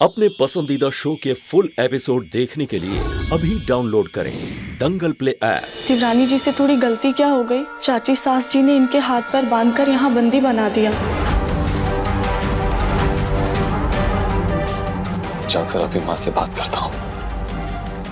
अपने पसंदीदा शो के फुल एपिसोड देखने के लिए अभी डाउनलोड करें दंगल प्ले ऐप। शिवरानी जी से थोड़ी गलती क्या हो गई, चाची सास जी ने इनके हाथ पैर बांधकर यहाँ बंदी बना दिया। जाकर अभी माँ से बात करता हूँ।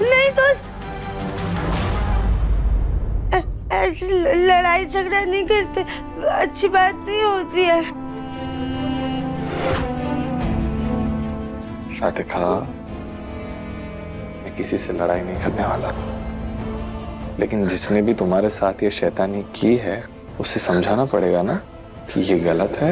नहीं तो ऐसी लड़ाई झगड़ा नहीं करते, अच्छी बात नहीं होती है। राधिका, मैं किसी से लड़ाई नहीं करने वाला, लेकिन जिसने भी तुम्हारे साथ ये शैतानी की है उसे समझाना पड़ेगा ना कि ये गलत है।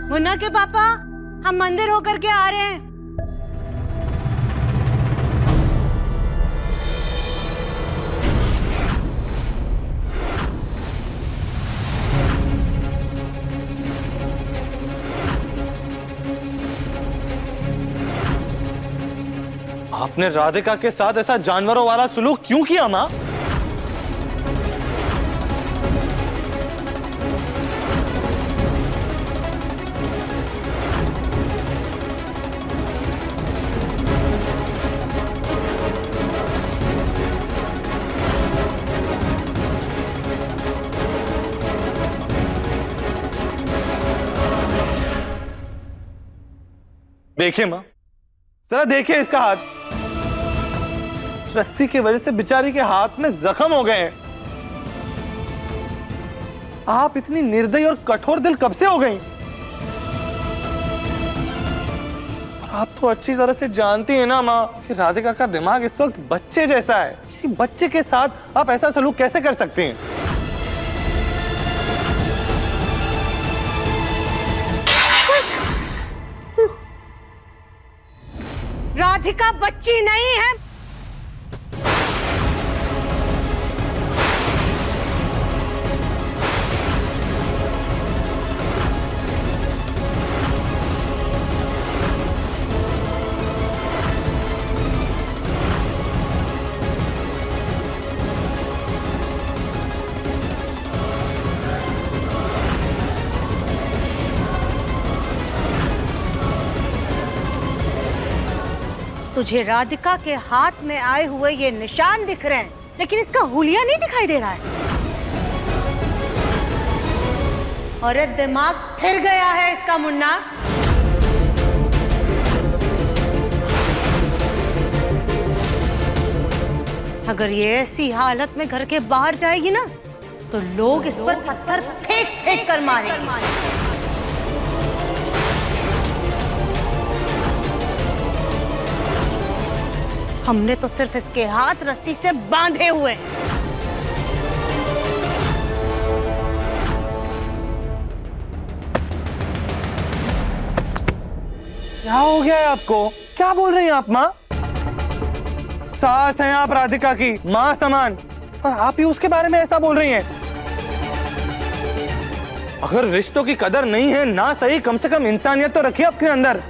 मुन्ना के पापा, हम मंदिर होकर के आ रहे हैं। आपने राधिका के साथ ऐसा जानवरों वाला सुलूक क्यों किया माँ? देखिए माँ, जरा देखिए इसका हाथ, रस्सी की वजह से बेचारी के हाथ में जख्म हो गए हैं। आप इतनी निर्दयी और कठोर दिल कब से हो गई? और आप तो अच्छी तरह से जानती हैं ना माँ कि राधिका का दिमाग इस वक्त बच्चे जैसा है। किसी बच्चे के साथ आप ऐसा सलूक कैसे कर सकती हैं? राधिका बच्ची नहीं है। तुझे राधिका के हाथ में आए हुए ये निशान दिख रहे हैं, लेकिन इसका हुलिया नहीं दिखाई दे रहा है। और दिमाग फिर गया है इसका मुन्ना। अगर ये ऐसी हालत में घर के बाहर जाएगी ना, तो लोग इस पर पत्थर फेंक फेंक कर मारेंगे। हमने तो सिर्फ इसके हाथ रस्सी से बांधे हुए हैं। क्या हो गया है आपको? क्या बोल रही हैं आप माँ? सास हैं आप राधिका की, माँ समान, और आप ही उसके बारे में ऐसा बोल रही हैं। अगर रिश्तों की कदर नहीं है ना सही, कम से कम इंसानियत तो रखिए अपने अंदर।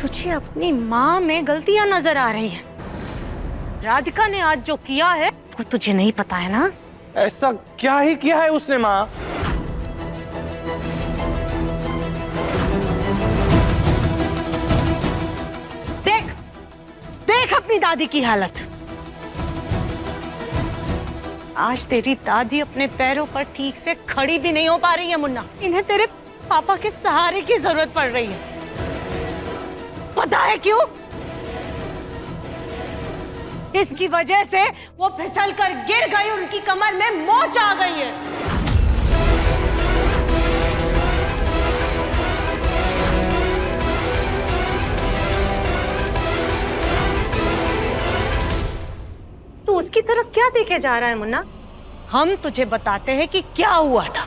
तुझे अपनी माँ में गलतियां नजर आ रही हैं। राधिका ने आज जो किया है वो तुझे नहीं पता है ना? ऐसा क्या ही किया है उसने माँ? देख देख अपनी दादी की हालत। आज तेरी दादी अपने पैरों पर ठीक से खड़ी भी नहीं हो पा रही है मुन्ना। इन्हें तेरे पापा के सहारे की जरूरत पड़ रही है। पता है क्यों? इसकी वजह से वो फिसल कर गिर गई, उनकी कमर में मोच आ गई है। तू उसकी तरफ क्या देखे जा रहा है मुन्ना? हम तुझे बताते हैं कि क्या हुआ था।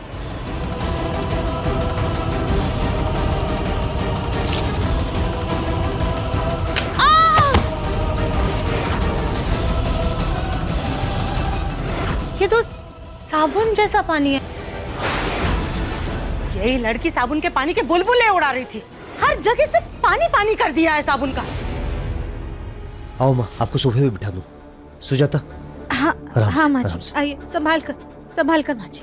ये तो साबुन जैसा पानी है। यही लड़की साबुन के पानी के बुलबुले उड़ा रही थी, हर जगह से पानी पानी कर दिया है साबुन का। आओ माँ, आपको सोफे पे बिठा दूं। सुजाता, हाँ आराम हाँ से, माँ आराम जी, से। आइए संभाल कर माँ जी।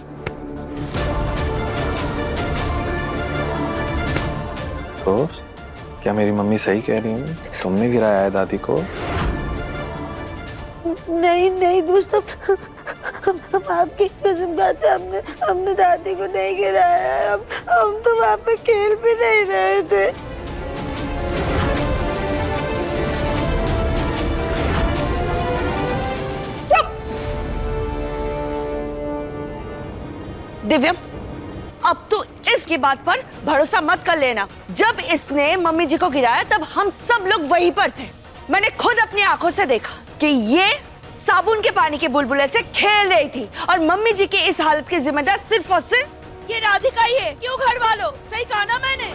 दोस्त, क्या मेरी मम्मी सही कह रही है? तुमने गिराया है दादी को? नहीं नहीं दोस्तों, हम आपकी कसम खाते हमने दादी को नहीं गिराया है। हम तो वहाँ पे खेल भी नहीं रहे थे। दिव्यम, अब तो इसकी बात पर भरोसा मत कर लेना। जब इसने मम्मी जी को गिराया तब हम सब लोग वहीं पर थे। मैंने खुद अपनी आंखों से देखा कि ये साबुन के पानी के बुलबुले से खेल रही थी और मम्मी जी की इस हालत की जिम्मेदार सिर्फ और सिर्फ ये राधिका ही है। क्यों घर वालों, सही कहा ना मैंने?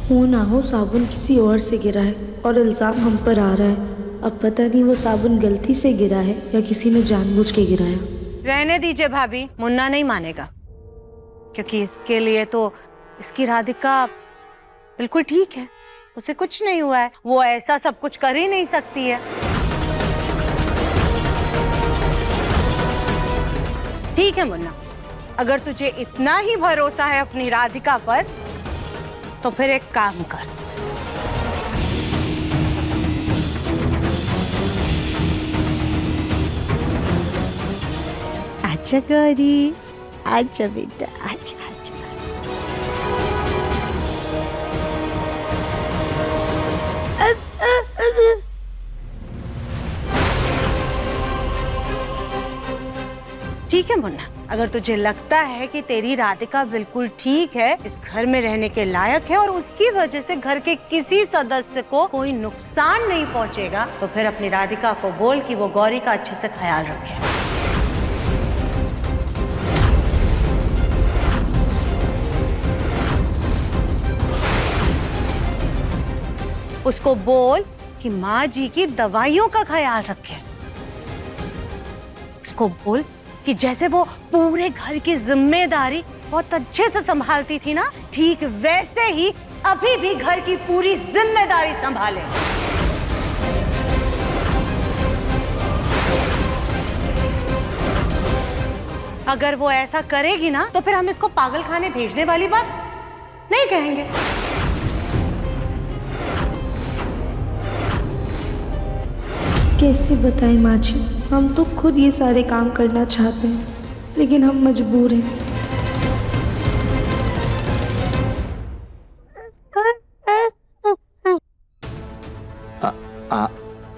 हो ना हो साबुन किसी और से गिरा है और इल्जाम हम पर आ रहा है। अब पता नहीं वो साबुन गलती से गिरा है या किसी ने जानबूझ के गिराया। रहने दीजिए भाभी, मुन्ना नहीं मानेगा, क्योंकि इसके लिए तो इसकी राधिका बिल्कुल ठीक है, उसे कुछ नहीं हुआ है। वो ऐसा सब कुछ कर ही नहीं सकती है। ठीक है मुन्ना, अगर तुझे इतना ही भरोसा है अपनी राधिका पर तो फिर एक काम कर, आजा गौरी, आजा बेटा, आजा आजा। ठीक है मुन्ना, अगर तुझे लगता है कि तेरी राधिका बिल्कुल ठीक है, इस घर में रहने के लायक है और उसकी वजह से घर के किसी सदस्य को कोई नुकसान नहीं पहुंचेगा, तो फिर अपनी राधिका को बोल कि वो गौरी का अच्छे से ख्याल रखे। उसको बोल कि माँ जी की दवाइयों का ख्याल रखे। उसको बोल कि जैसे वो पूरे घर की जिम्मेदारी बहुत अच्छे से संभालती थी ना, ठीक वैसे ही अभी भी घर की पूरी जिम्मेदारी संभाले। अगर वो ऐसा करेगी ना तो फिर हम इसको पागल खाने भेजने वाली बात नहीं कहेंगे। कैसे बताएं माँ जी, हम तो खुद ये सारे काम करना चाहते हैं लेकिन हम मजबूर हैं।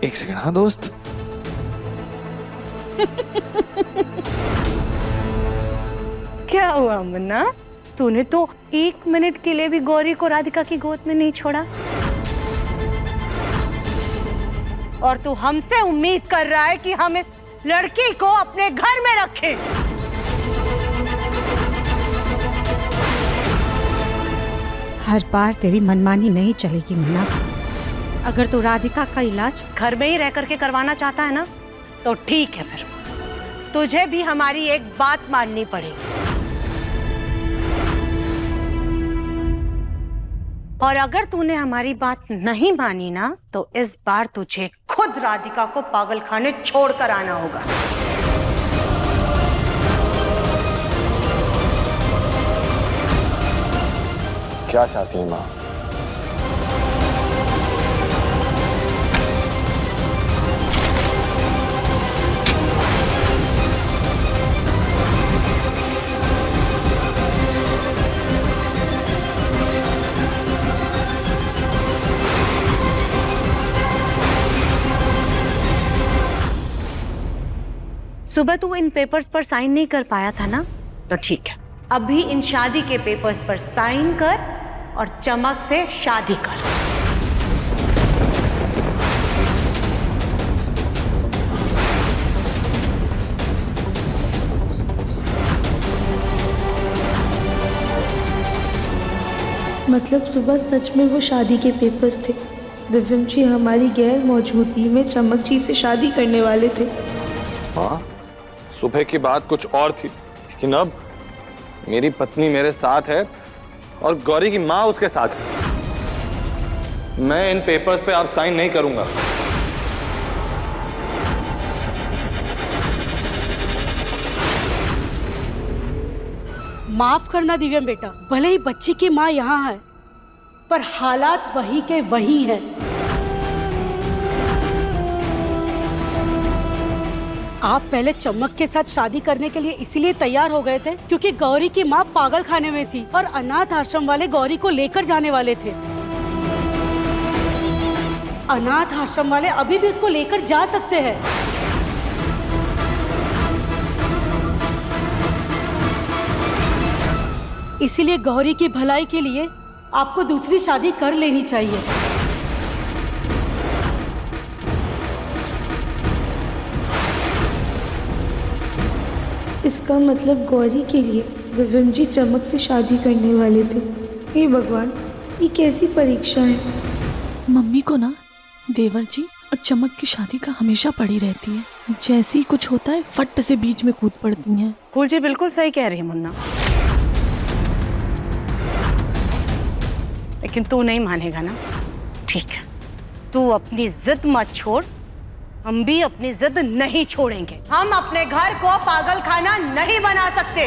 एक सेकंड, हाँ दोस्त। क्या हुआ मुन्ना, तूने तो 1 मिनट के लिए भी गौरी को राधिका की गोद में नहीं छोड़ा और तू हमसे उम्मीद कर रहा है कि हम इस लड़की को अपने घर में रखें। हर बार तेरी मनमानी नहीं चलेगी मुन्ना। अगर तू राधिका का इलाज घर में ही रह करके करवाना चाहता है ना तो ठीक है, फिर तुझे भी हमारी एक बात माननी पड़ेगी। और अगर तूने हमारी बात नहीं मानी ना तो इस बार तुझे खुद राधिका को पागलखाने छोड़ कर आना होगा। क्या चाहती है माँ? सुबह तू इन पेपर्स पर साइन नहीं कर पाया था ना, तो ठीक है, अभी इन शादी के पेपर्स पर साइन कर और चमक से शादी कर। मतलब सुबह सच में वो शादी के पेपर्स थे। दिव्यम जी हमारी गैर मौजूदगी में चमक जी से शादी करने वाले थे। हाँ, सुबह की बात कुछ और थी, लेकिन अब मेरी पत्नी मेरे साथ है और गौरी की माँ उसके साथ है। मैं इन पेपर्स पे आप साइन नहीं करूंगा। माफ करना दिव्यम बेटा, भले ही बच्ची की माँ यहाँ है पर हालात वही के वही हैं। आप पहले चमक के साथ शादी करने के लिए इसीलिए तैयार हो गए थे क्योंकि गौरी की माँ पागल खाने में थी और अनाथ आश्रम वाले गौरी को लेकर जाने वाले थे। अनाथ आश्रम वाले अभी भी उसको लेकर जा सकते हैं। इसीलिए गौरी की भलाई के लिए आपको दूसरी शादी कर लेनी चाहिए। इसका मतलब गौरी के लिए दिव्यम जी चमक से शादी करने वाले थे। हे भगवान, ये कैसी परीक्षा है। मम्मी को ना देवर जी और चमक की शादी का हमेशा पड़ी रहती है। जैसे ही कुछ होता है फट से बीच में कूद पड़ती हैं। फूल जी बिल्कुल सही कह रही है मुन्ना, लेकिन तू नहीं मानेगा ना। ठीक है, तू अपनी जिद मत छोड़, हम भी अपनी जिद नहीं छोड़ेंगे। हम अपने घर को पागल खाना नहीं बना सकते।